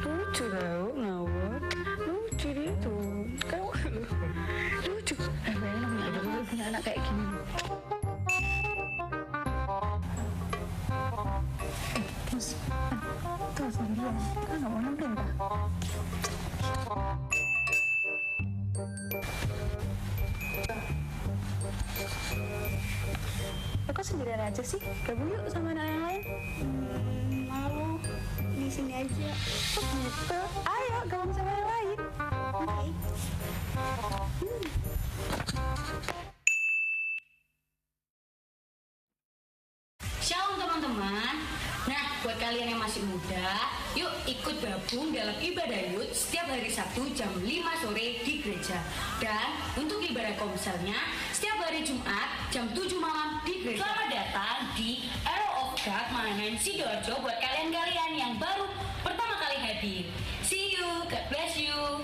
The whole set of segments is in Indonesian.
Lucu tau, ngawur. Lucu dia tuh. Kamu lucu. Bayangin dong, punya anak kayak gini. Mas, tuh sendirian. Kan nggak mau nemenin, Pak. Kok sendirian aja sih? Gabung yuk sama anak yang lain. Malu di sini aja. Oh gitu. Ayo gabung sama yang lain. Oke. Shalom teman-teman. Nah, buat kalian yang masih muda, yuk ikut gabung dalam ibadah youth setiap hari Sabtu jam 5 sore di gereja. Dan untuk ibadah komselnya, setiap hari Jumat jam 7 malam di gereja. Selamat datang di Arrow of God Manganan Sidoarjo buat kalian-kalian yang baru pertama kali hadir. See you, God bless you.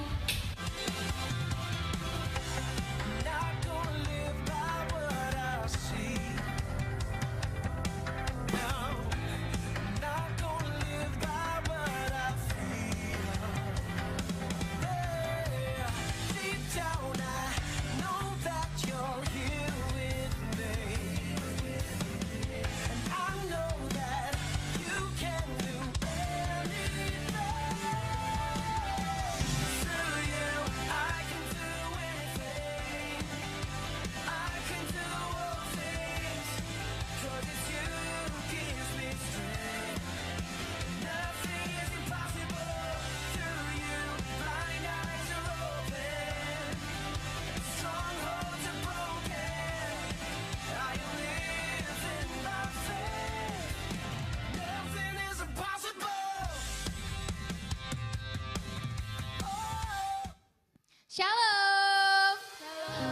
Shalom.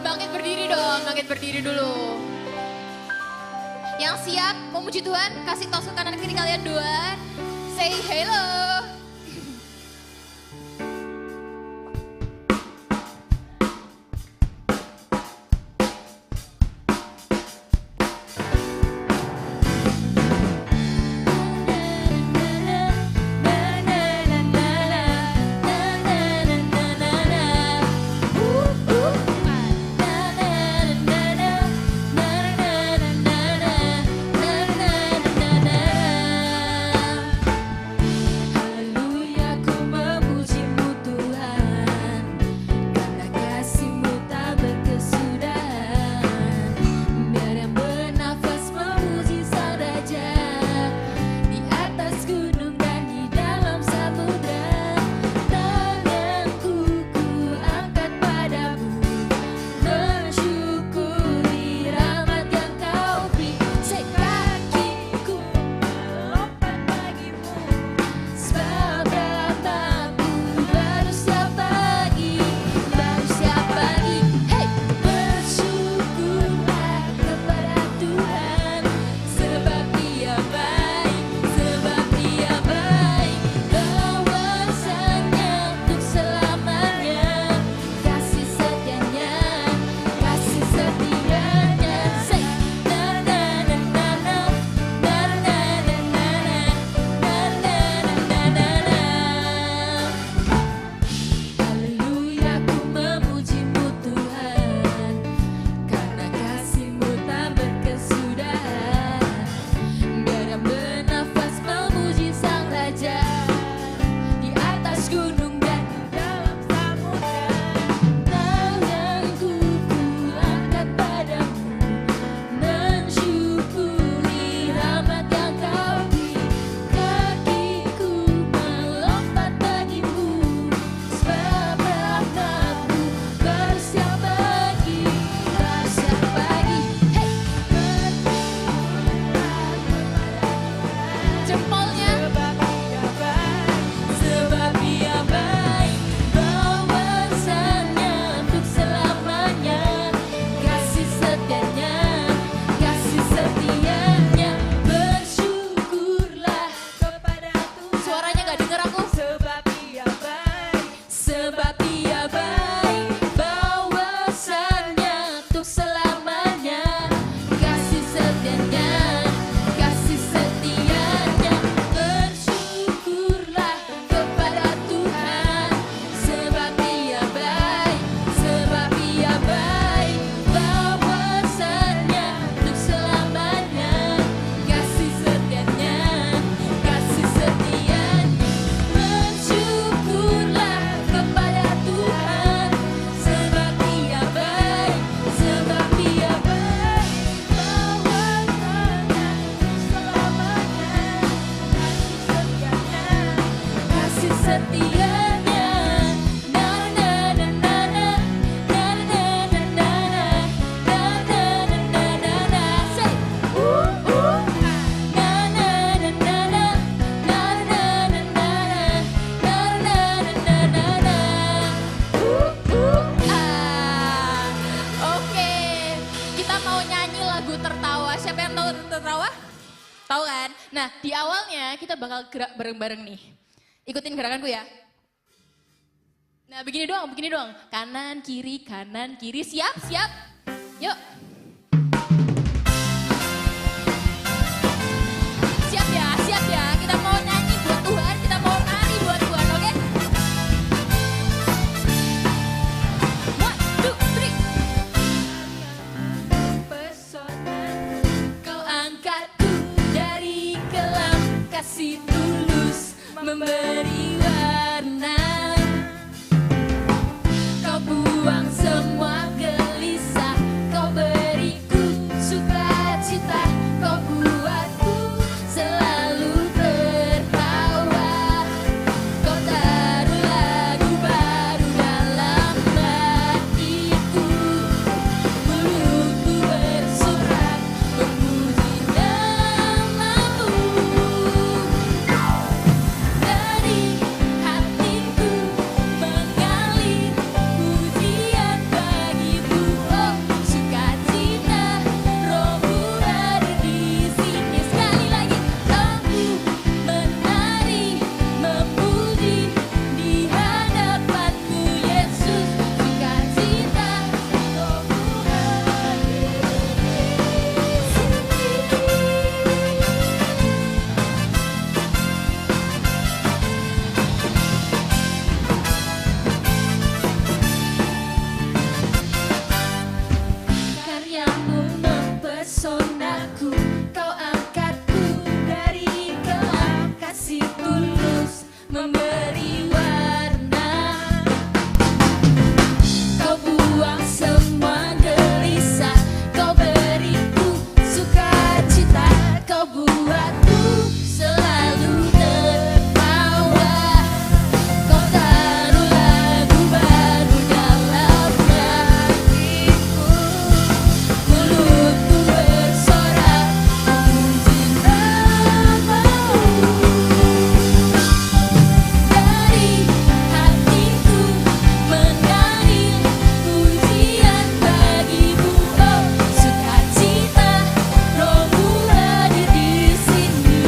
Bangkit berdiri dong, bangkit berdiri dulu. Yang siap memuji Tuhan, kasih tos ke kanan kiri kalian dua. Say hello. lagu Tertawa. Siapa yang tahu Tertawa? Tahu kan? Nah, di awalnya kita bakal gerak bareng-bareng nih. Ikutin gerakanku ya. Nah, begini doang. Kanan, kiri, siap. Yuk. Siap ya. Kita mau nyanyi buat Tuhan, kita mau nari buat Tuhan, oke? 1, 2, 3. Pesona, kau angkatku dari kelam, kasih tulus memberi warna. Kau buang semua gelisah, kau beriku sukacita, kau buatku selalu tertawa. Kau taruh lagu baru dalam hatiku, mulutku bersorak memuji namamu. Dari hatiku mengalir pujian bagimu, oh sukacita, Rohmu ada di sini. Sekali lagi, aku menari memuji di hadapanmu Yesus, sukacita, Rohmu ada di karyamu mempesonaku, kau angkatku dari kelam, kasih tulus memberi warna. Kau buang semua gelisah, kau beriku sukacita, kau buatku selalu tertawa. Kau taruh lagu baru dalam hatiku, mulutku bersorak memuji namamu. Dari hatiku mengalir pujian bagimu, oh sukacita, Rohmu ada di sini.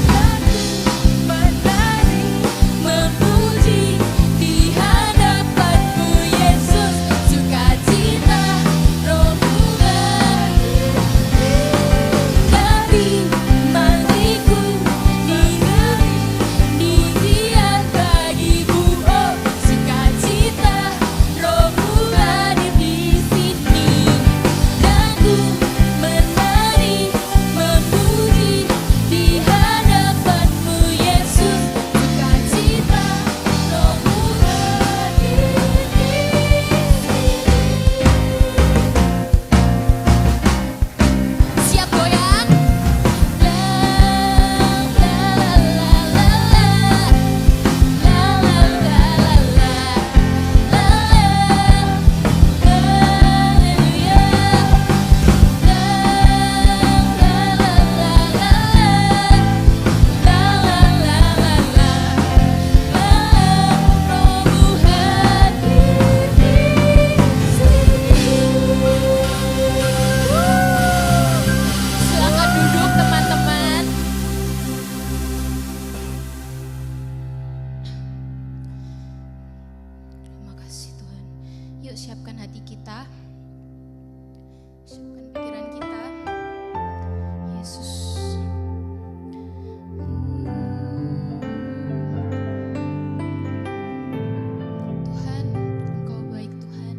Aku menari memuji di hadapanmu Yesus, sukacita, Rohmu ada dari mandiku diberi dirian bagimu, oh sukacita, Rohmu ada di sini. Aku menari memuji di hadapanmu Yesus, sukacita, Rohmu ada di sini. Siap goyang? La la la la Silakan duduk teman-teman. Terima kasih Tuhan. Yuk siapkan hati kita, siapkan pikiran kita. Yesus. Tuhan, Engkau baik Tuhan.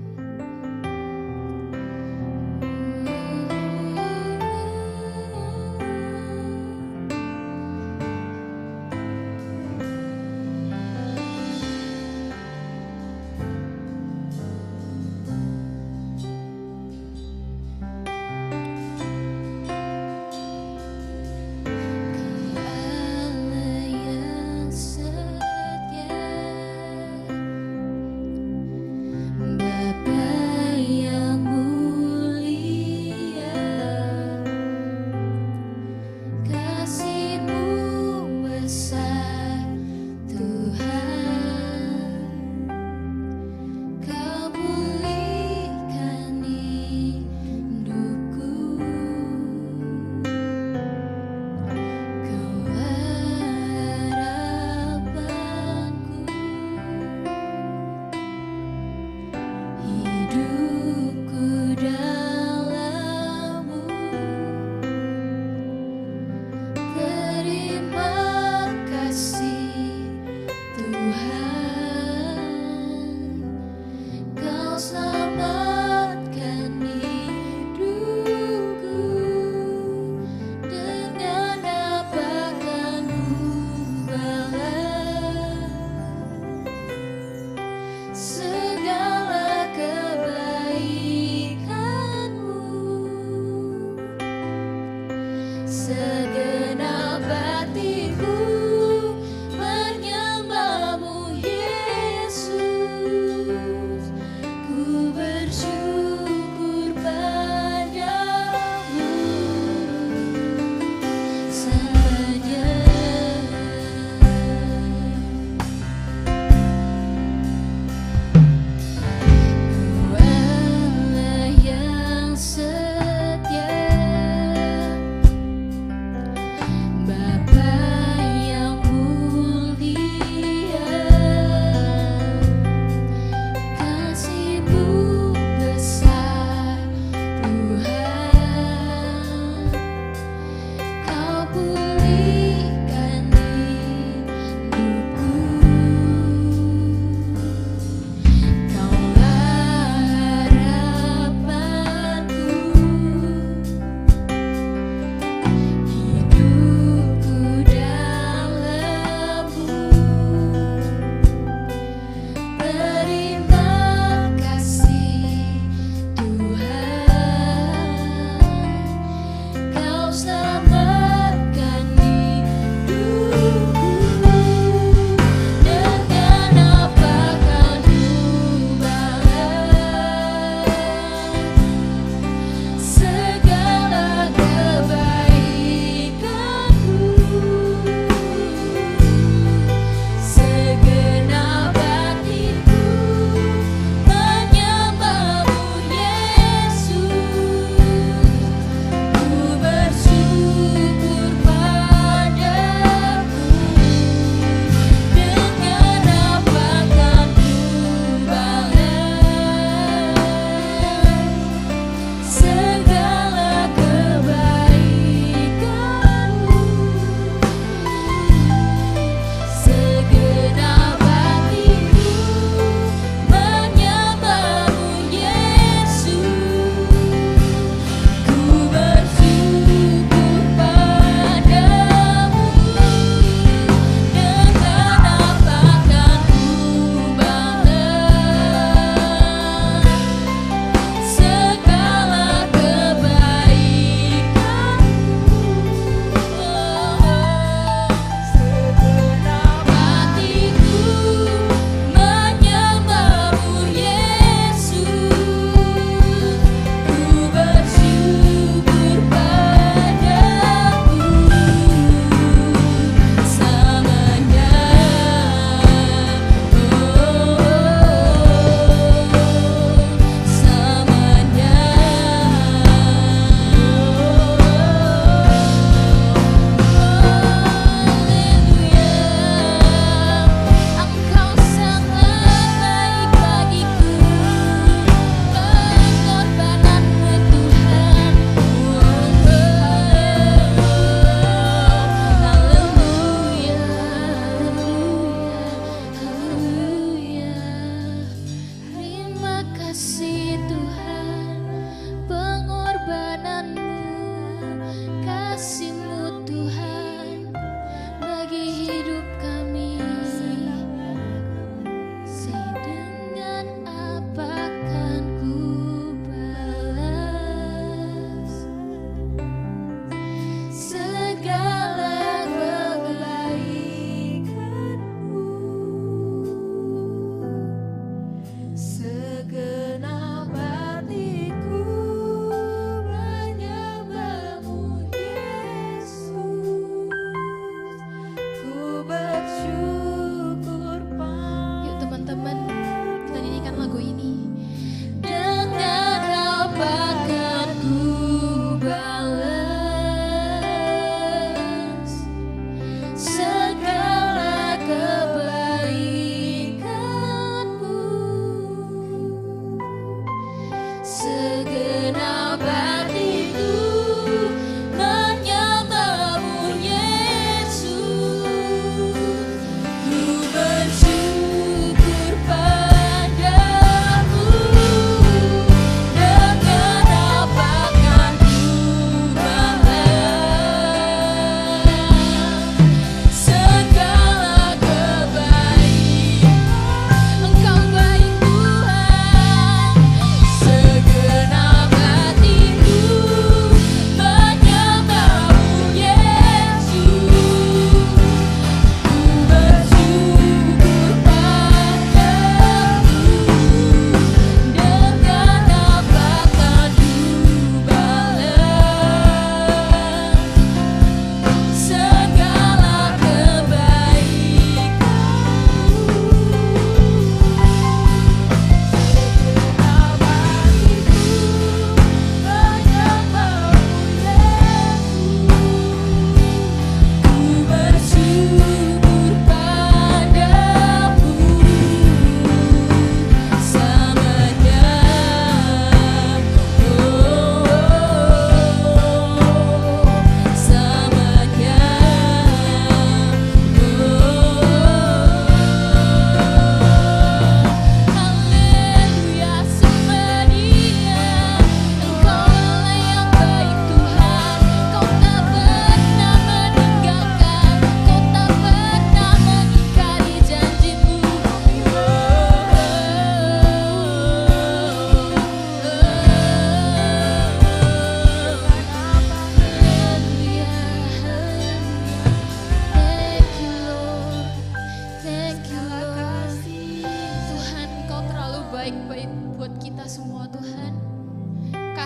segenap batinku menyembahmu Yesus, ku bersyukur padamu saja. Allah yang setia,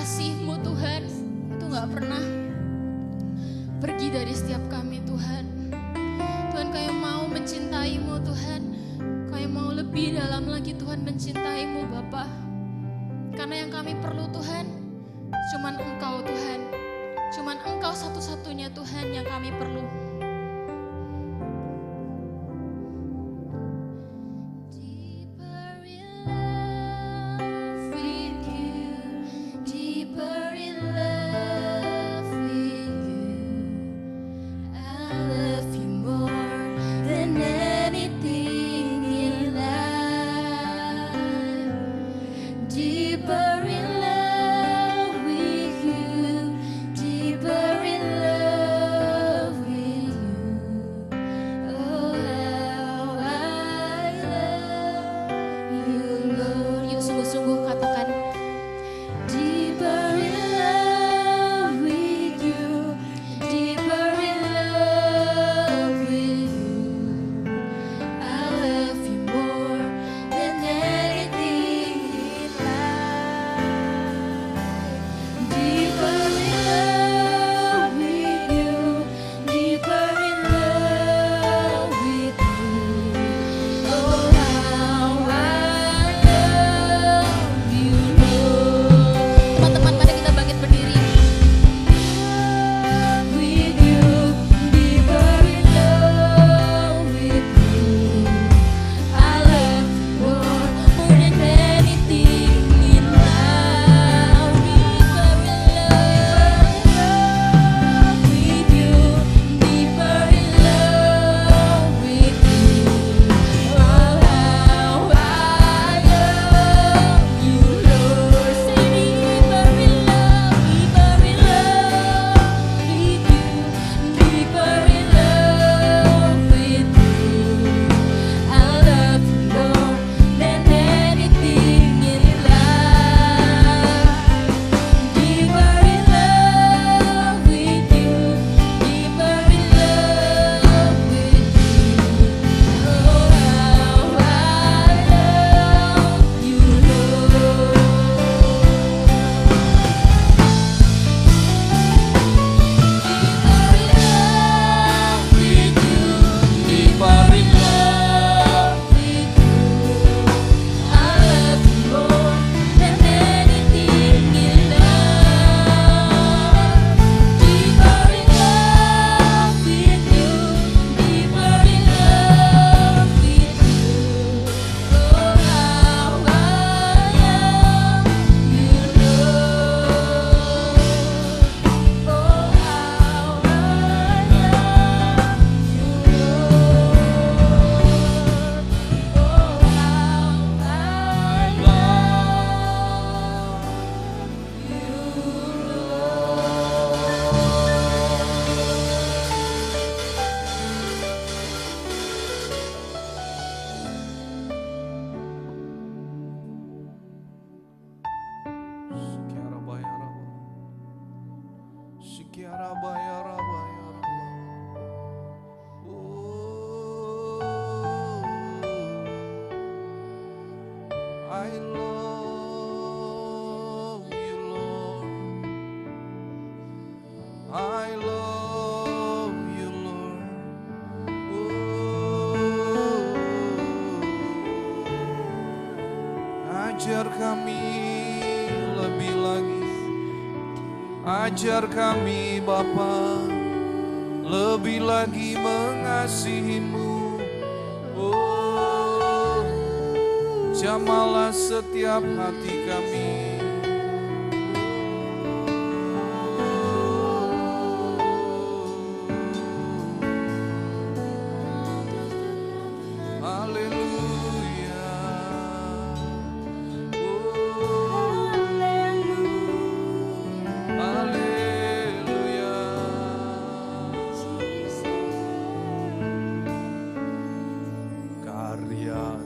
kasih-Mu Tuhan itu gak pernah pergi dari setiap kami Tuhan. Tuhan, kami mau mencintai-Mu Tuhan. Kami mau lebih dalam lagi Tuhan mencintai-Mu Bapa. Karena yang kami perlu Tuhan, cuman Engkau Tuhan. Cuman Engkau satu-satunya Tuhan yang kami perlu. Ajar kami lebih lagi, ajar kami Bapa lebih lagi mengasihi-Mu. Oh, jamalah setiap hati kami.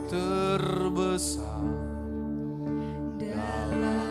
Terbesar dalam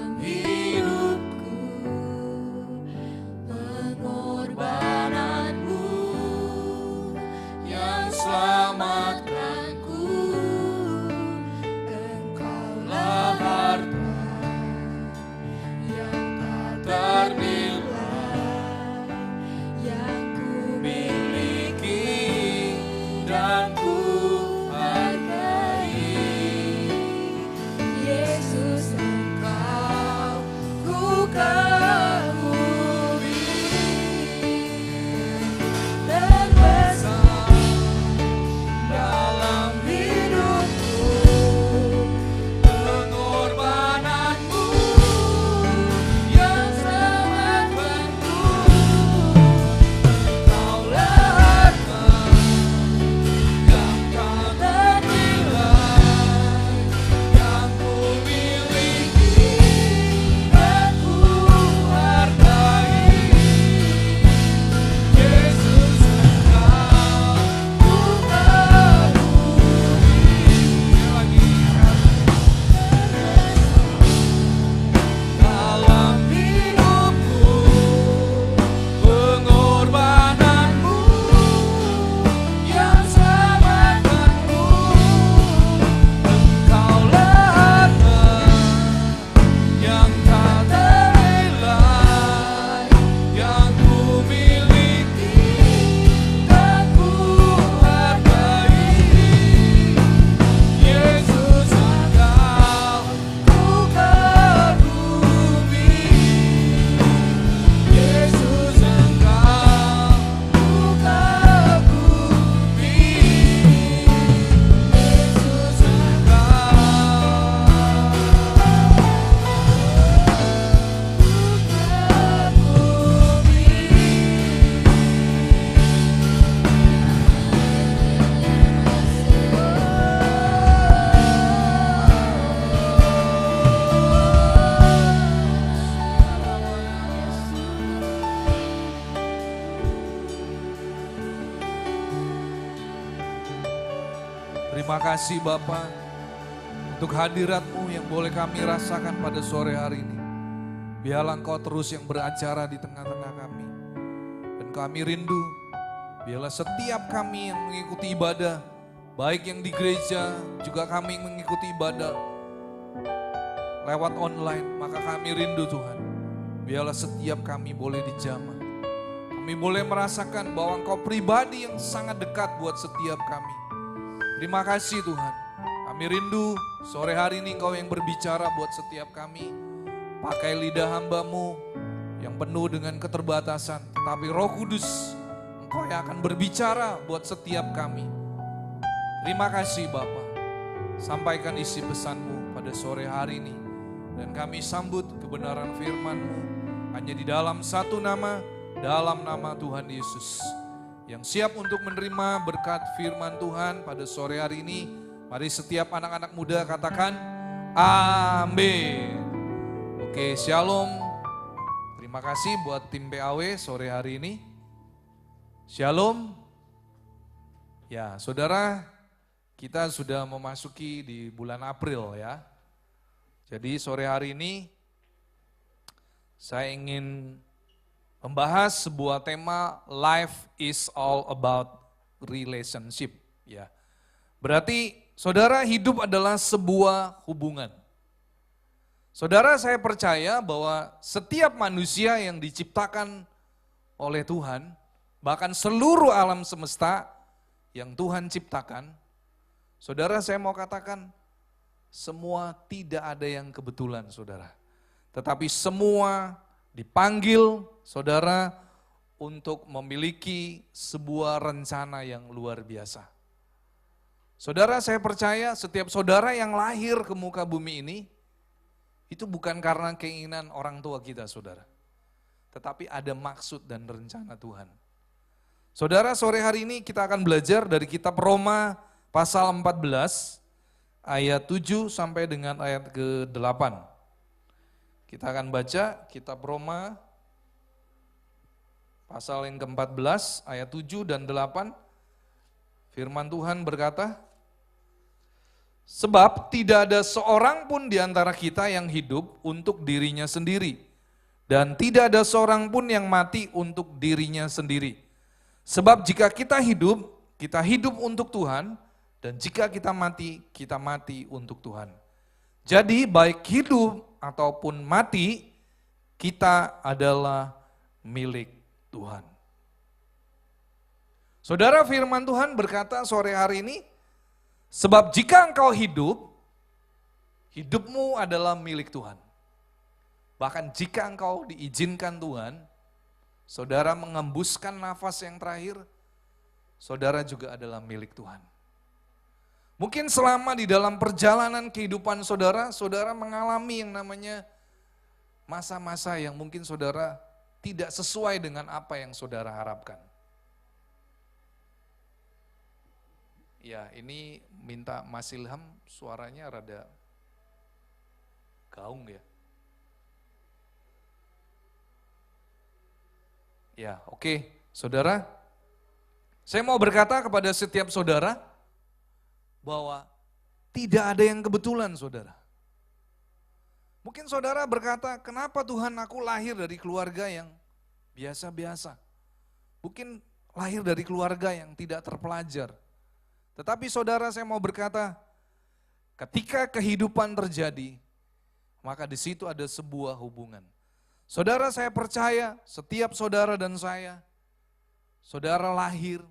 Terima kasih Bapa untuk hadirat-Mu yang boleh kami rasakan pada sore hari ini. Biarlah Engkau terus yang beracara di tengah-tengah kami. Dan kami rindu, biarlah setiap kami yang mengikuti ibadah, baik yang di gereja, juga kami yang mengikuti ibadah lewat online, maka kami rindu Tuhan. Biarlah setiap kami boleh dijamah. Kami boleh merasakan bahwa Engkau pribadi yang sangat dekat buat setiap kami. Terima kasih Tuhan. Kami rindu sore hari ini Engkau yang berbicara buat setiap kami. Pakai lidah hamba-Mu yang penuh dengan keterbatasan. Tetapi Roh Kudus, Engkau yang akan berbicara buat setiap kami. Terima kasih Bapa. Sampaikan isi pesan-Mu pada sore hari ini. Dan kami sambut kebenaran firman-Mu hanya di dalam satu nama, dalam nama Tuhan Yesus. Yang siap untuk menerima berkat firman Tuhan pada sore hari ini, mari setiap anak-anak muda katakan amin. Oke, shalom. Terima kasih buat tim PAW sore hari ini. Shalom. Ya, saudara, kita sudah memasuki di bulan April ya. Jadi sore hari ini saya ingin membahas sebuah tema life is all about relationship ya. Berarti saudara, hidup adalah sebuah hubungan. Saudara, saya percaya bahwa setiap manusia yang diciptakan oleh Tuhan, bahkan seluruh alam semesta yang Tuhan ciptakan, saudara, saya mau katakan semua tidak ada yang kebetulan saudara. Tetapi semua dipanggil saudara untuk memiliki sebuah rencana yang luar biasa. Saudara, saya percaya setiap saudara yang lahir ke muka bumi ini, itu bukan karena keinginan orang tua kita saudara. Tetapi ada maksud dan rencana Tuhan. Saudara, sore hari ini kita akan belajar dari kitab Roma pasal 14 ayat 7 sampai dengan ayat ke-8. Kita akan baca kitab Roma pasal yang ke-14 ayat 7 dan 8. Firman Tuhan berkata, sebab tidak ada seorang pun di antara kita yang hidup untuk dirinya sendiri, dan tidak ada seorang pun yang mati untuk dirinya sendiri. Sebab jika kita hidup untuk Tuhan, dan jika kita mati untuk Tuhan. Jadi baik hidup ataupun mati, kita adalah milik Tuhan. Saudara, firman Tuhan berkata sore hari ini, sebab jika engkau hidup, hidupmu adalah milik Tuhan. Bahkan jika engkau diizinkan Tuhan, saudara mengembuskan nafas yang terakhir, saudara juga adalah milik Tuhan. Mungkin selama di dalam perjalanan kehidupan saudara, saudara mengalami yang namanya masa-masa yang mungkin saudara tidak sesuai dengan apa yang saudara harapkan. Ya, ini minta Mas Ilham suaranya rada gaung ya. Ya, oke. Saudara, saya mau berkata kepada setiap saudara bahwa tidak ada yang kebetulan saudara. Mungkin saudara berkata, kenapa Tuhan aku lahir dari keluarga yang biasa-biasa. Mungkin lahir dari keluarga yang tidak terpelajar. Tetapi saudara, saya mau berkata, ketika kehidupan terjadi, maka di situ ada sebuah hubungan. Saudara, saya percaya setiap saudara dan saya, saudara lahir,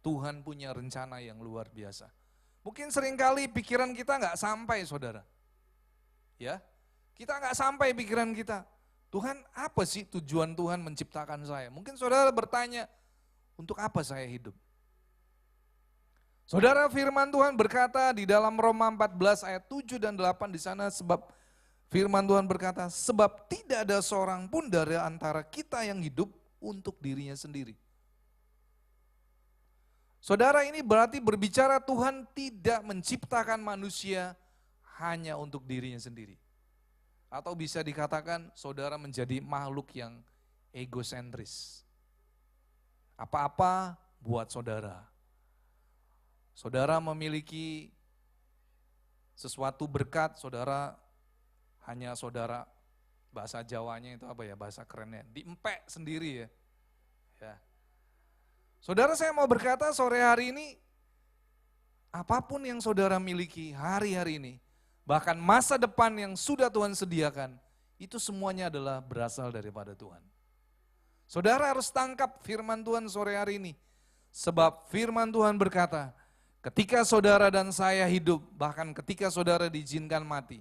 Tuhan punya rencana yang luar biasa. Mungkin seringkali pikiran kita nggak sampai saudara. Ya, kita nggak sampai pikiran kita. Tuhan, apa sih tujuan Tuhan menciptakan saya? Mungkin saudara bertanya, untuk apa saya hidup? Saudara, firman Tuhan berkata di dalam Roma 14 ayat 7 dan 8 di sana, sebab firman Tuhan berkata, sebab tidak ada seorang pun dari antara kita yang hidup untuk dirinya sendiri. Saudara, ini berarti berbicara Tuhan tidak menciptakan manusia hanya untuk dirinya sendiri. Atau bisa dikatakan saudara menjadi makhluk yang egosentris. Apa-apa buat saudara. Saudara memiliki sesuatu berkat, saudara hanya saudara, bahasa Jawanya itu apa ya, bahasa kerennya, diempek sendiri ya. Ya. Saudara, saya mau berkata sore hari ini, apapun yang saudara miliki hari-hari ini, bahkan masa depan yang sudah Tuhan sediakan, itu semuanya adalah berasal daripada Tuhan. Saudara harus tangkap firman Tuhan sore hari ini. Sebab firman Tuhan berkata, ketika saudara dan saya hidup, bahkan ketika saudara diizinkan mati,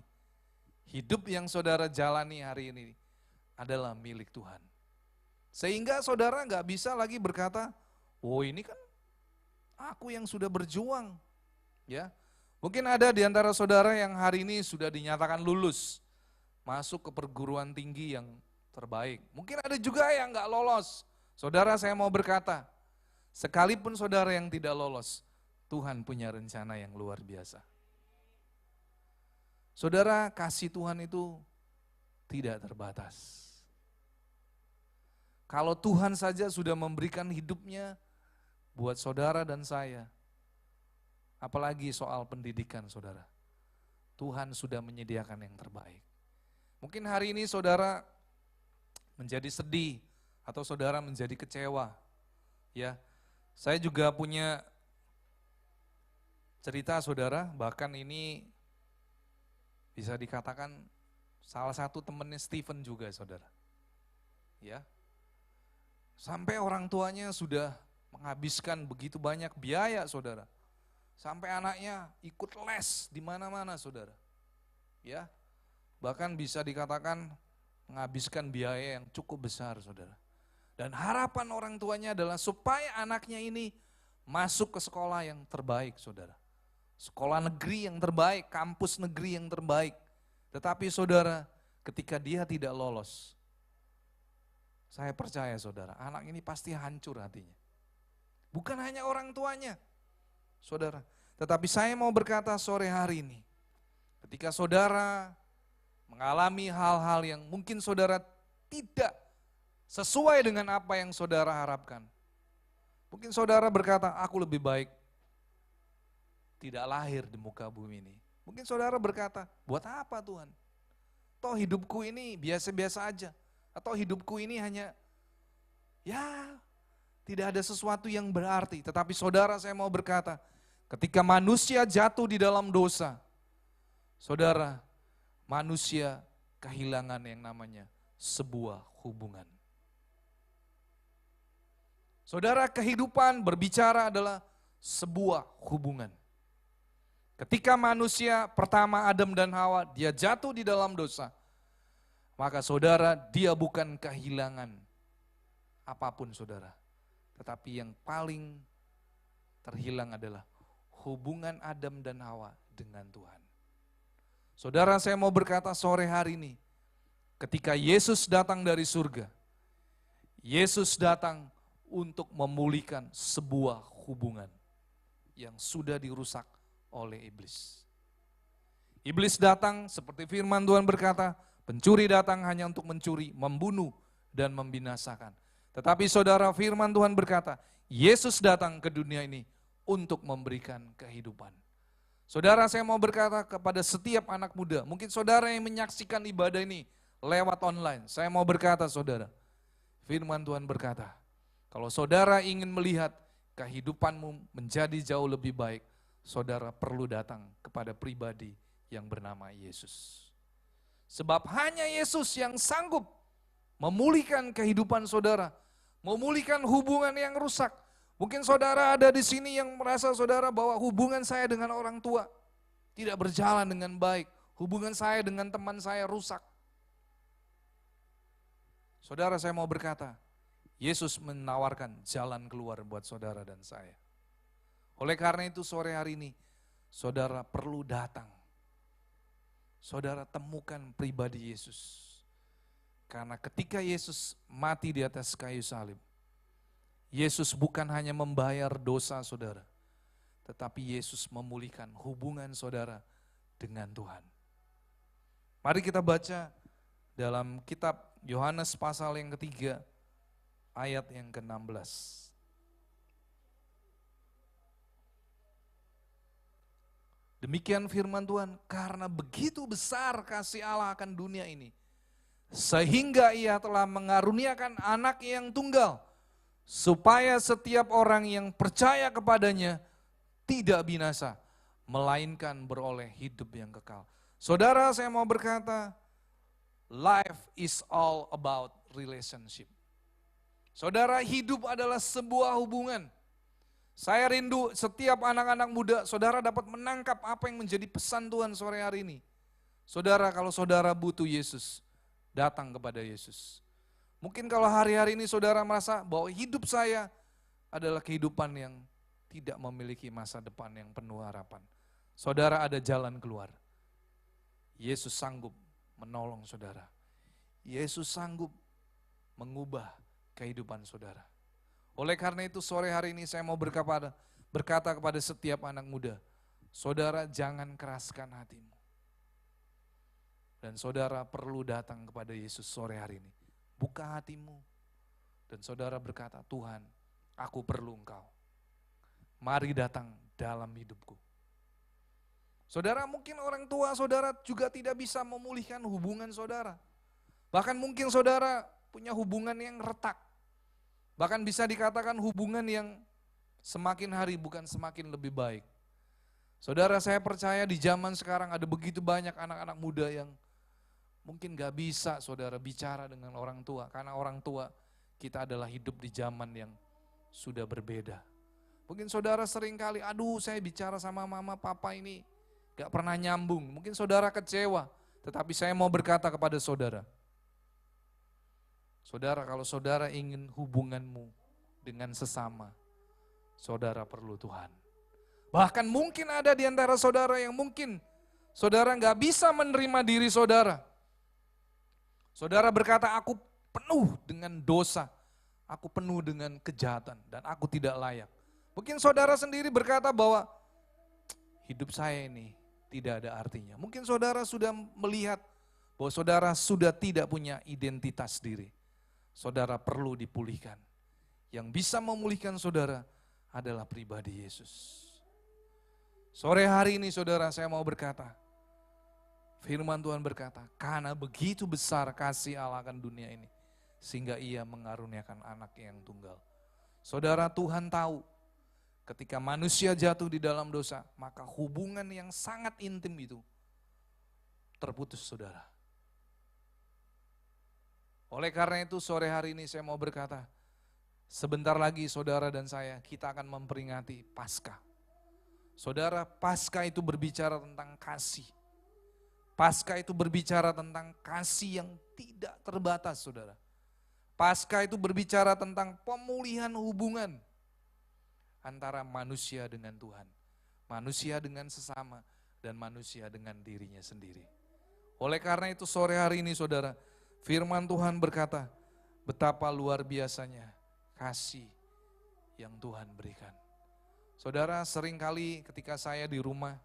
hidup yang saudara jalani hari ini adalah milik Tuhan. Sehingga saudara nggak bisa lagi berkata, oh ini kan aku yang sudah berjuang. Ya, mungkin ada di antara saudara yang hari ini sudah dinyatakan lulus, masuk ke perguruan tinggi yang terbaik. Mungkin ada juga yang nggak lolos. Saudara, saya mau berkata, sekalipun saudara yang tidak lolos, Tuhan punya rencana yang luar biasa. Saudara, kasih Tuhan itu tidak terbatas. Kalau Tuhan saja sudah memberikan hidupnya buat saudara dan saya, apalagi soal pendidikan saudara. Tuhan sudah menyediakan yang terbaik. Mungkin hari ini saudara menjadi sedih atau saudara menjadi kecewa. Ya, saya juga punya cerita saudara, bahkan ini bisa dikatakan salah satu temannya Stephen juga saudara. Ya, sampai orang tuanya sudah menghabiskan begitu banyak biaya saudara. Sampai anaknya ikut les di mana-mana saudara. Ya, bahkan bisa dikatakan menghabiskan biaya yang cukup besar saudara. Dan harapan orang tuanya adalah supaya anaknya ini masuk ke sekolah yang terbaik saudara. Sekolah negeri yang terbaik, kampus negeri yang terbaik. Tetapi saudara, ketika dia tidak lolos, saya percaya saudara, anak ini pasti hancur hatinya. Bukan hanya orang tuanya, saudara. Tetapi saya mau berkata sore hari ini, ketika saudara mengalami hal-hal yang mungkin saudara tidak sesuai dengan apa yang saudara harapkan. Mungkin saudara berkata, aku lebih baik tidak lahir di muka bumi ini. Mungkin saudara berkata, buat apa Tuhan? Toh hidupku ini biasa-biasa aja. Atau hidupku ini hanya, ya tidak ada sesuatu yang berarti. Tetapi saudara, saya mau berkata, ketika manusia jatuh di dalam dosa, saudara, manusia kehilangan yang namanya sebuah hubungan. Saudara, kehidupan berbicara adalah sebuah hubungan. Ketika manusia pertama Adam dan Hawa, dia jatuh di dalam dosa, maka saudara, dia bukan kehilangan apapun saudara. Tetapi yang paling terhilang adalah hubungan Adam dan Hawa dengan Tuhan. Saudara, saya mau berkata sore hari ini, ketika Yesus datang dari surga, Yesus datang untuk memulihkan sebuah hubungan yang sudah dirusak oleh iblis. Iblis datang seperti firman Tuhan berkata, pencuri datang hanya untuk mencuri, membunuh, dan membinasakan. Tetapi saudara, firman Tuhan berkata, Yesus datang ke dunia ini untuk memberikan kehidupan. Saudara, saya mau berkata kepada setiap anak muda, mungkin saudara yang menyaksikan ibadah ini lewat online, saya mau berkata saudara, firman Tuhan berkata, kalau saudara ingin melihat kehidupanmu menjadi jauh lebih baik, saudara perlu datang kepada pribadi yang bernama Yesus. Sebab hanya Yesus yang sanggup memulihkan kehidupan saudara, memulihkan hubungan yang rusak. Mungkin saudara ada di sini yang merasa saudara bahwa hubungan saya dengan orang tua tidak berjalan dengan baik. Hubungan saya dengan teman saya rusak. Saudara, saya mau berkata, Yesus menawarkan jalan keluar buat saudara dan saya. Oleh karena itu sore hari ini, saudara perlu datang. Saudara temukan pribadi Yesus. Karena ketika Yesus mati di atas kayu salib, Yesus bukan hanya membayar dosa saudara, tetapi Yesus memulihkan hubungan saudara dengan Tuhan. Mari kita baca dalam kitab Yohanes pasal yang ketiga, ayat yang ke-16. Demikian firman Tuhan, karena begitu besar kasih Allah akan dunia ini, sehingga ia telah mengaruniakan anak yang tunggal, supaya setiap orang yang percaya kepadanya tidak binasa, melainkan beroleh hidup yang kekal. Saudara, saya mau berkata, life is all about relationship. Saudara, hidup adalah sebuah hubungan. Saya rindu setiap anak-anak muda, saudara dapat menangkap apa yang menjadi pesan Tuhan sore hari ini. Saudara, kalau saudara butuh Yesus, datang kepada Yesus. Mungkin kalau hari-hari ini saudara merasa bahwa hidup saya adalah kehidupan yang tidak memiliki masa depan yang penuh harapan. Saudara, ada jalan keluar. Yesus sanggup menolong saudara. Yesus sanggup mengubah kehidupan saudara. Oleh karena itu sore hari ini saya mau berkata kepada setiap anak muda, saudara jangan keraskan hatimu. Dan saudara perlu datang kepada Yesus sore hari ini. Buka hatimu. Dan saudara berkata, Tuhan, aku perlu Engkau. Mari datang dalam hidupku. Saudara, mungkin orang tua saudara juga tidak bisa memulihkan hubungan saudara. Bahkan mungkin saudara punya hubungan yang retak. Bahkan bisa dikatakan hubungan yang semakin hari bukan semakin lebih baik. Saudara, saya percaya di zaman sekarang ada begitu banyak anak-anak muda yang mungkin gak bisa saudara bicara dengan orang tua. Karena orang tua kita adalah hidup di zaman yang sudah berbeda. Mungkin saudara sering kali, aduh saya bicara sama mama papa ini gak pernah nyambung. Mungkin saudara kecewa, tetapi saya mau berkata kepada saudara. Saudara, kalau saudara ingin hubunganmu dengan sesama, saudara perlu Tuhan. Bahkan mungkin ada di antara saudara yang mungkin saudara gak bisa menerima diri saudara. Saudara berkata, aku penuh dengan dosa, aku penuh dengan kejahatan, dan aku tidak layak. Mungkin saudara sendiri berkata bahwa hidup saya ini tidak ada artinya. Mungkin saudara sudah melihat bahwa saudara sudah tidak punya identitas diri. Saudara perlu dipulihkan. Yang bisa memulihkan saudara adalah pribadi Yesus. Sore hari ini saudara saya mau berkata, firman Tuhan berkata, karena begitu besar kasih Allah akan dunia ini, sehingga ia mengaruniakan anak yang tunggal. Saudara, Tuhan tahu ketika manusia jatuh di dalam dosa, maka hubungan yang sangat intim itu terputus saudara. Oleh karena itu sore hari ini saya mau berkata, sebentar lagi saudara dan saya kita akan memperingati Paskah. Saudara, Paskah itu berbicara tentang kasih. Paskah itu berbicara tentang kasih yang tidak terbatas saudara. Paskah itu berbicara tentang pemulihan hubungan antara manusia dengan Tuhan. Manusia dengan sesama dan manusia dengan dirinya sendiri. Oleh karena itu sore hari ini saudara, firman Tuhan berkata, betapa luar biasanya kasih yang Tuhan berikan. Saudara, seringkali ketika saya di rumah,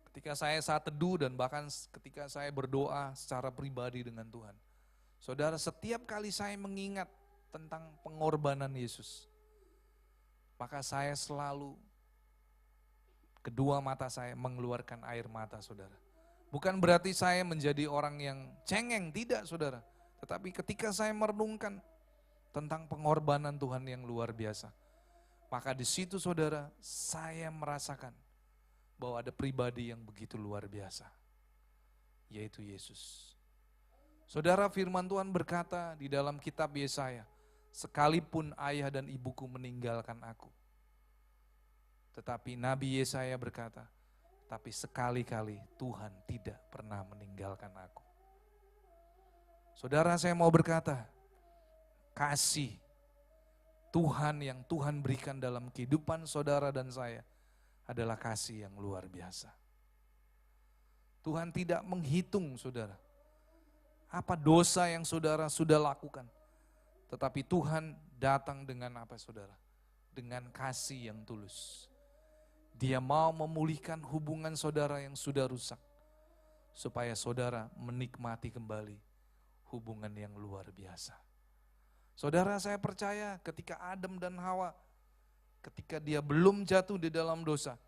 ketika saya saat teduh dan bahkan ketika saya berdoa secara pribadi dengan Tuhan. Saudara, setiap kali saya mengingat tentang pengorbanan Yesus, maka saya selalu, kedua mata saya mengeluarkan air mata saudara. Bukan berarti saya menjadi orang yang cengeng, tidak saudara. Tetapi ketika saya merenungkan tentang pengorbanan Tuhan yang luar biasa, maka di situ saudara saya merasakan bahwa ada pribadi yang begitu luar biasa, yaitu Yesus. Saudara, firman Tuhan berkata di dalam kitab Yesaya, sekalipun ayah dan ibuku meninggalkan aku, tetapi Nabi Yesaya berkata, tapi sekali-kali Tuhan tidak pernah meninggalkan aku. Saudara, saya mau berkata, kasih Tuhan yang Tuhan berikan dalam kehidupan saudara dan saya adalah kasih yang luar biasa. Tuhan tidak menghitung saudara, apa dosa yang saudara sudah lakukan. Tetapi Tuhan datang dengan apa saudara? Dengan kasih yang tulus. Dia mau memulihkan hubungan saudara yang sudah rusak, supaya saudara menikmati kembali hubungan yang luar biasa. Saudara, saya percaya ketika Adam dan Hawa ketika dia belum jatuh di dalam dosa,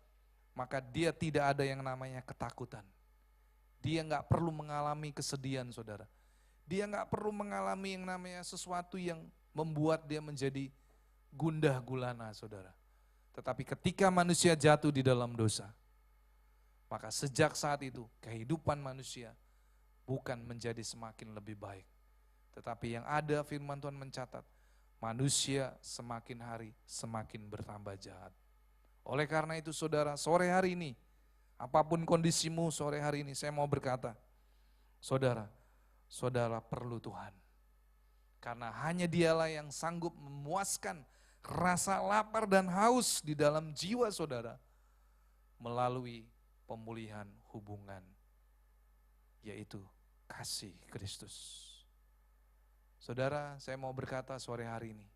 maka dia tidak ada yang namanya ketakutan. Dia nggak perlu mengalami kesedihan, saudara. Dia nggak perlu mengalami yang namanya sesuatu yang membuat dia menjadi gundah gulana, saudara. Tetapi ketika manusia jatuh di dalam dosa, maka sejak saat itu kehidupan manusia bukan menjadi semakin lebih baik. Tetapi yang ada firman Tuhan mencatat, manusia semakin hari semakin bertambah jahat. Oleh karena itu saudara, sore hari ini, apapun kondisimu sore hari ini, saya mau berkata, saudara perlu Tuhan. Karena hanya dialah yang sanggup memuaskan rasa lapar dan haus di dalam jiwa saudara melalui pemulihan hubungan, yaitu kasih Kristus. Saudara, saya mau berkata sore hari ini,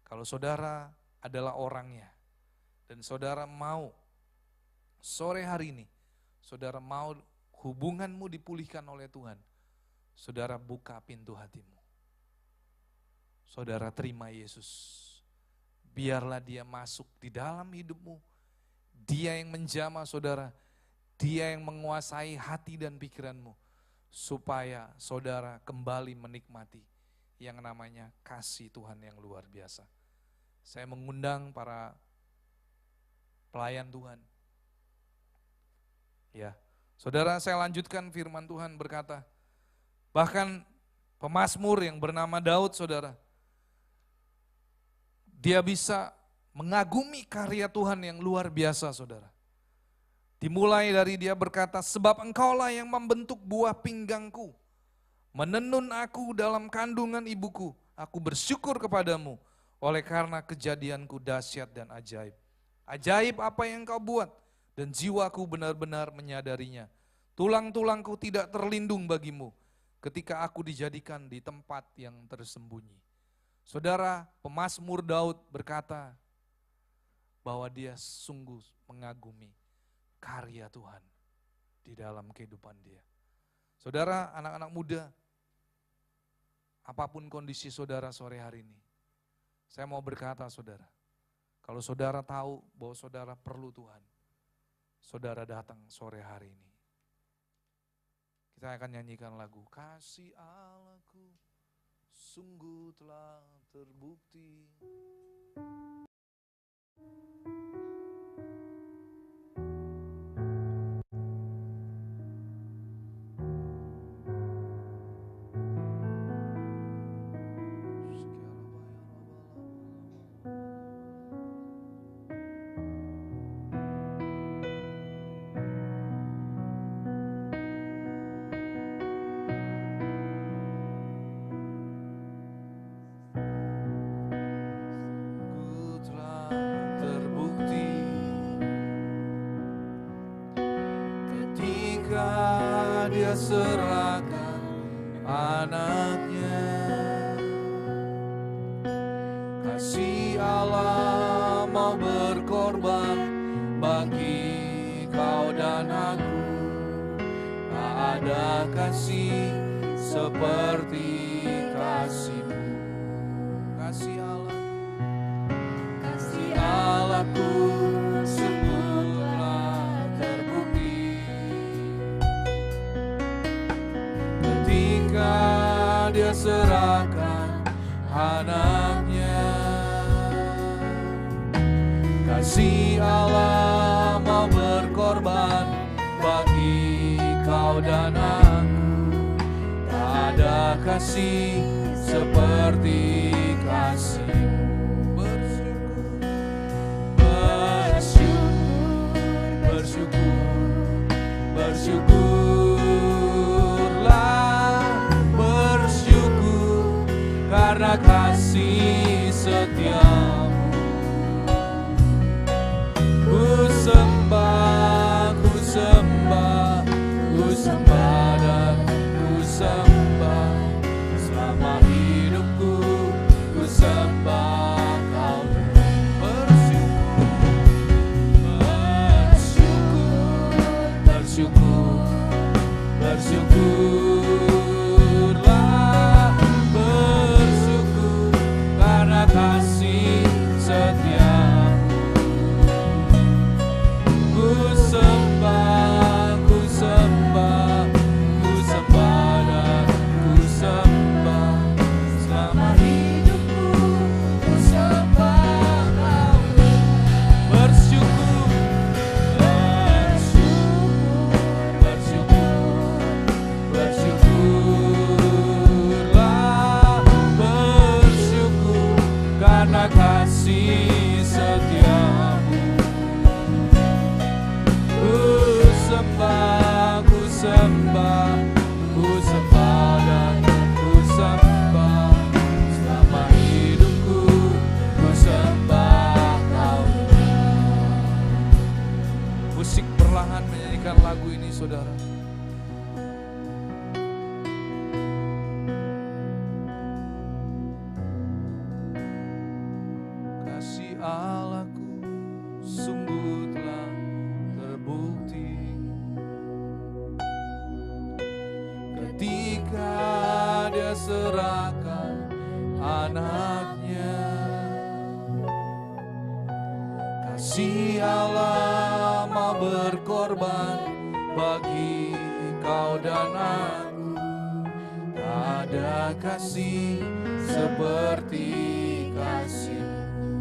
kalau saudara adalah orangnya, dan saudara mau sore hari ini, saudara mau hubunganmu dipulihkan oleh Tuhan, saudara buka pintu hatimu. Saudara terima Yesus. Biarlah dia masuk di dalam hidupmu. Dia yang menjamah saudara. Dia yang menguasai hati dan pikiranmu. Supaya saudara kembali menikmati yang namanya kasih Tuhan yang luar biasa. Saya mengundang para pelayan Tuhan. Ya, saudara, saya lanjutkan firman Tuhan berkata, bahkan pemazmur yang bernama Daud, saudara, dia bisa mengagumi karya Tuhan yang luar biasa, saudara. Dimulai dari dia berkata, sebab engkaulah yang membentuk buah pinggangku, menenun aku dalam kandungan ibuku, aku bersyukur kepadamu, oleh karena kejadianku dahsyat dan ajaib. Ajaib apa yang kau buat, dan jiwaku benar-benar menyadarinya. Tulang-tulangku tidak terlindung bagimu, ketika aku dijadikan di tempat yang tersembunyi. Saudara, pemazmur Daud berkata bahwa dia sungguh mengagumi karya Tuhan di dalam kehidupan dia. Saudara, anak-anak muda, apapun kondisi saudara sore hari ini, saya mau berkata saudara, kalau saudara tahu bahwa saudara perlu Tuhan, saudara datang sore hari ini. Kita akan nyanyikan lagu Kasih Allahku sungguh telah terbukti. Dia serahkan anaknya, kasih Allah mau berkorban bagi kau dan aku. Tak ada kasih seperti kasih-Mu, kasih Allah, kasih Allahku Dia serahkan anaknya. Kasih Allah mau berkorban bagi kau dan aku. Tak ada kasih seperti kasih-Mu. Bersyukur karena kasih setiamu. Ku sembah dan ku sembah. Selama hidupku ku sembah kau. Bersyukurlah, bersyukur menyerahkan anaknya. Kasih Allah mau berkorban bagi kau dan aku. Tak ada kasih seperti kasih.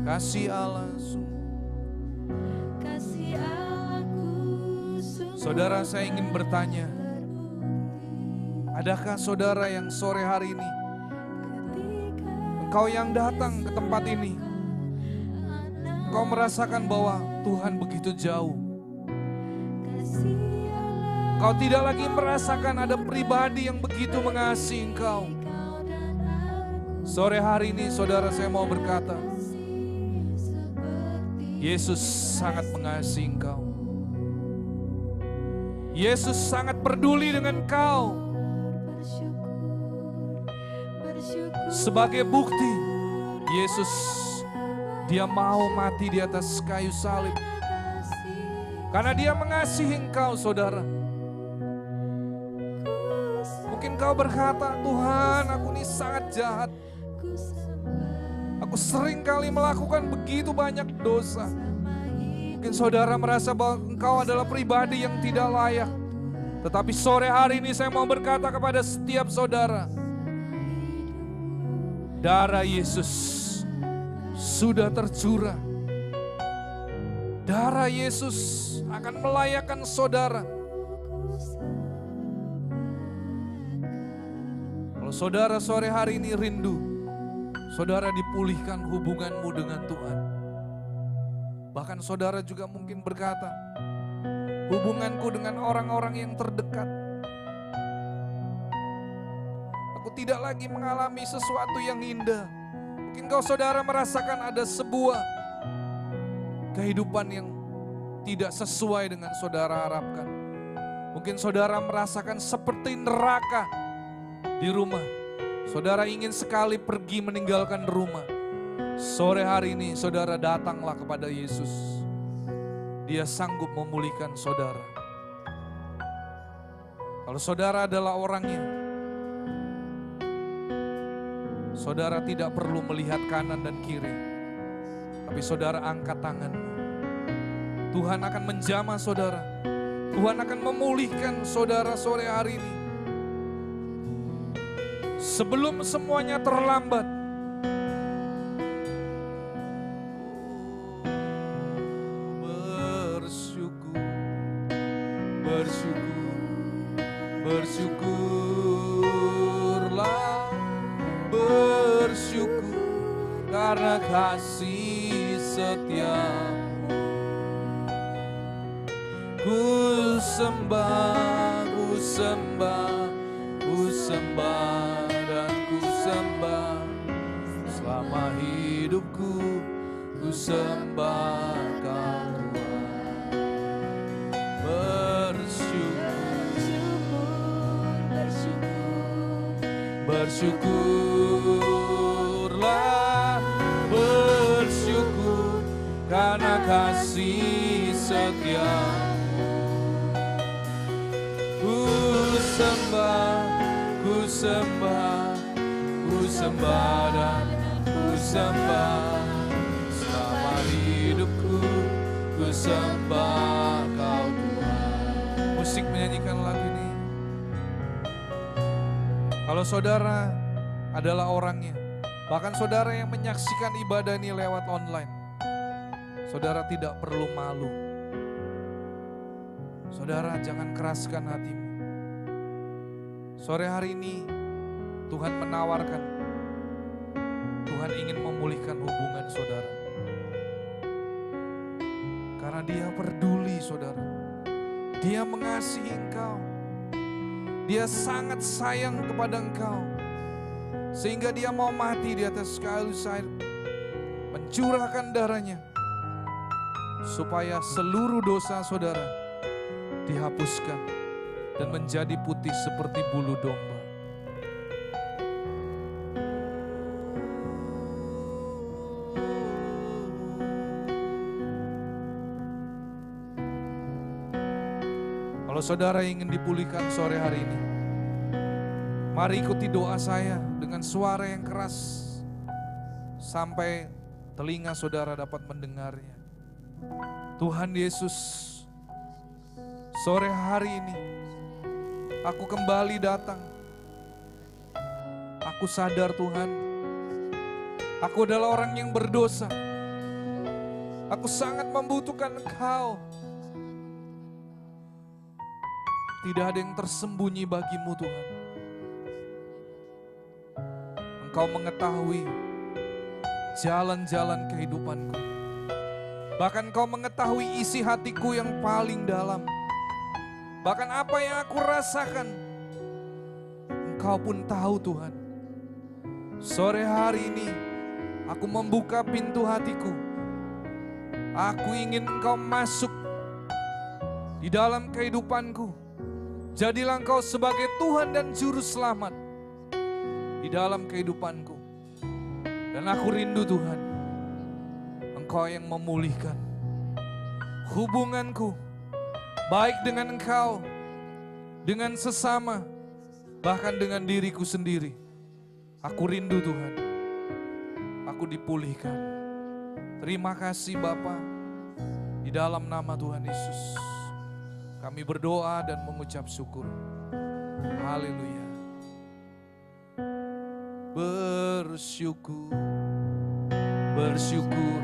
Kasih Allah Kasih aku sungguh. Saudara, saya ingin bertanya, adakah saudara yang sore hari ini, engkau yang datang ke tempat ini, engkau merasakan bahwa Tuhan begitu jauh. Engkau tidak lagi merasakan ada pribadi yang begitu mengasihi engkau. Sore hari ini saudara, saya mau berkata, Yesus sangat mengasihi engkau. Yesus sangat peduli dengan engkau. Sebagai bukti, Yesus, dia mau mati di atas kayu salib. Karena dia mengasihi engkau, saudara. Mungkin kau berkata, Tuhan, aku ini sangat jahat. Aku sering kali melakukan begitu banyak dosa. Mungkin saudara merasa bahwa engkau adalah pribadi yang tidak layak. Tetapi sore hari ini saya mau berkata kepada setiap saudara, darah Yesus sudah tercurah. Darah Yesus akan melayakkan saudara. Kalau saudara sore hari ini rindu, saudara dipulihkan hubunganmu dengan Tuhan. Bahkan saudara juga mungkin berkata, hubunganku dengan orang-orang yang terdekat. Aku tidak lagi mengalami sesuatu yang indah. Mungkin kau saudara merasakan ada sebuah kehidupan yang tidak sesuai dengan saudara harapkan. Mungkin saudara merasakan seperti neraka di rumah. Saudara ingin sekali pergi meninggalkan rumah. Sore hari ini saudara datanglah kepada Yesus. Dia sanggup memulihkan saudara. Kalau saudara adalah orangnya, saudara tidak perlu melihat kanan dan kiri. Tapi saudara angkat tanganmu. Tuhan akan menjamah saudara. Tuhan akan memulihkan saudara sore hari ini. Sebelum semuanya terlambat. Bersyukurlah, bersyukur karena kasih setiamu. Ku sembah, ku sembah, ku sembah dan ku sembah. Selama hidupku ku sembah Kau Tuhan. Bersyukurlah, bersyukur karena kasih setiamu. Ku sembah, ku sembah, ku sembah dan ku sembah. Selama hidupku ku sembah Kau Tuhan. Musik menyanyikan lagu ini. Kalau saudara adalah orangnya, bahkan saudara yang menyaksikan ibadah ini lewat online, saudara tidak perlu malu. Saudara jangan keraskan hatimu. Sore hari ini Tuhan menawarkan, Tuhan ingin memulihkan hubungan saudara. Karena Dia peduli saudara. Dia mengasihi engkau. Dia sangat sayang kepada engkau. Sehingga Dia mau mati di atas kayu salib, mencurahkan darahnya, supaya seluruh dosa saudara dihapuskan dan menjadi putih seperti bulu domba. Kalau saudara ingin dipulihkan sore hari ini, Mari ikuti doa saya dengan suara yang keras sampai telinga saudara dapat mendengarnya. Tuhan Yesus, sore hari ini aku kembali datang. Aku sadar Tuhan, aku adalah orang yang berdosa. Aku sangat membutuhkan Engkau. Tidak ada yang tersembunyi bagimu Tuhan. Engkau mengetahui jalan-jalan kehidupanku. Bahkan Engkau mengetahui isi hatiku yang paling dalam. Bahkan apa yang aku rasakan, Engkau pun tahu Tuhan. Sore hari ini aku membuka pintu hatiku. Aku ingin Engkau masuk di dalam kehidupanku. Jadilah Engkau sebagai Tuhan dan Juru Selamat di dalam kehidupanku. Dan aku rindu Tuhan, Engkau yang memulihkan hubunganku, baik dengan Engkau, dengan sesama, bahkan dengan diriku sendiri. Aku rindu Tuhan, aku dipulihkan. Terima kasih Bapa, di dalam nama Tuhan Yesus kami berdoa dan mengucap syukur. Haleluya. Bersyukur, bersyukur,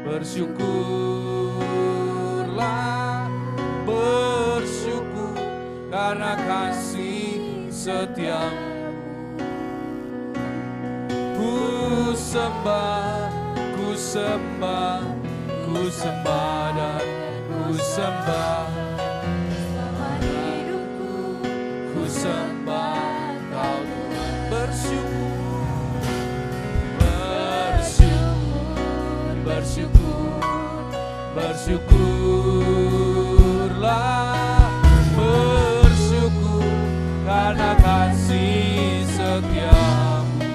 bersyukurlah, bersyukur karena kasih setiamu. Ku sembah, ku sembah, ku sembah dan ku sembah. Selama hidupku ku sembah Kau Tuhan. Bersyukur, bersyukur, bersyukur, bersyukurlah, bersyukur karena kasih setiamu.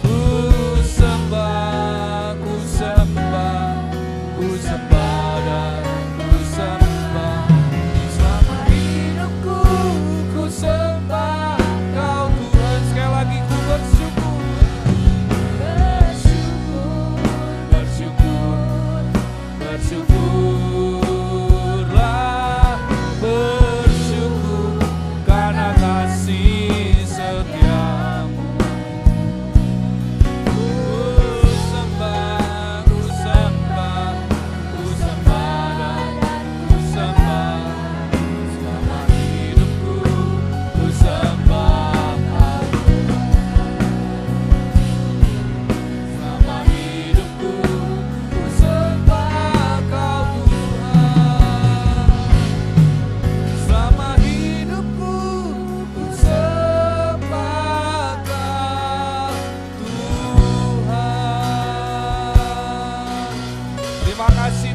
Ku sembah, ku sembah dan ku sembah. Selama hidupku ku sembah Kau Tuhan. Sekali lagi ku bersyukur. Bersyukur, bersyukur, bersyukurlah, bersyukur karena kasih setiamu.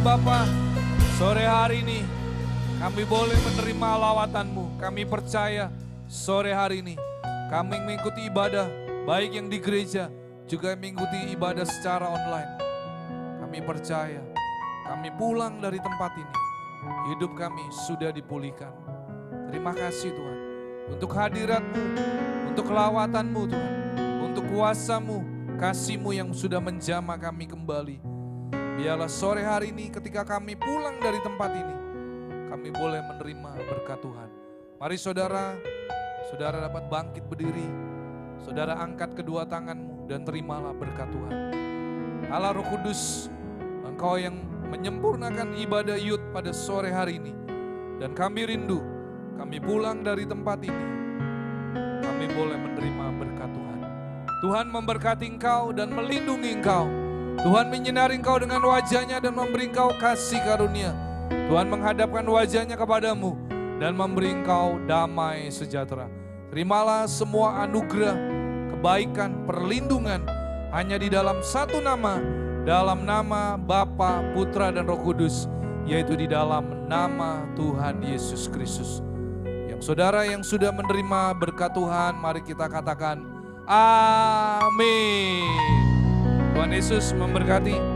Bapa, sore hari ini kami boleh menerima lawatan-Mu. Kami percaya sore hari ini kami mengikuti ibadah baik yang di gereja juga mengikuti ibadah secara online. Kami percaya kami pulang dari tempat ini, hidup kami sudah dipulihkan. Terima kasih Tuhan untuk hadirat-Mu, untuk lawatan-Mu Tuhan, untuk kuasa-Mu, kasih-Mu yang sudah menjamah kami kembali. Biarlah sore hari ini ketika kami pulang dari tempat ini, kami boleh menerima berkat Tuhan. Mari saudara dapat bangkit berdiri. Saudara angkat kedua tanganmu dan terimalah berkat Tuhan. Allah Roh Kudus, Engkau yang menyempurnakan ibadah Yud pada sore hari ini. Dan kami rindu, kami pulang dari tempat ini, kami boleh menerima berkat Tuhan. Tuhan memberkati engkau dan melindungi engkau. Tuhan menyinari engkau dengan wajah-Nya dan memberi engkau kasih karunia. Tuhan menghadapkan wajah-Nya kepadamu dan memberi engkau damai sejahtera. Terimalah semua anugerah, kebaikan, perlindungan hanya di dalam satu nama, dalam nama Bapa, Putra dan Roh Kudus, yaitu di dalam nama Tuhan Yesus Kristus. Yang saudara yang sudah menerima berkat Tuhan, mari kita katakan amin. Tuhan Yesus memberkati.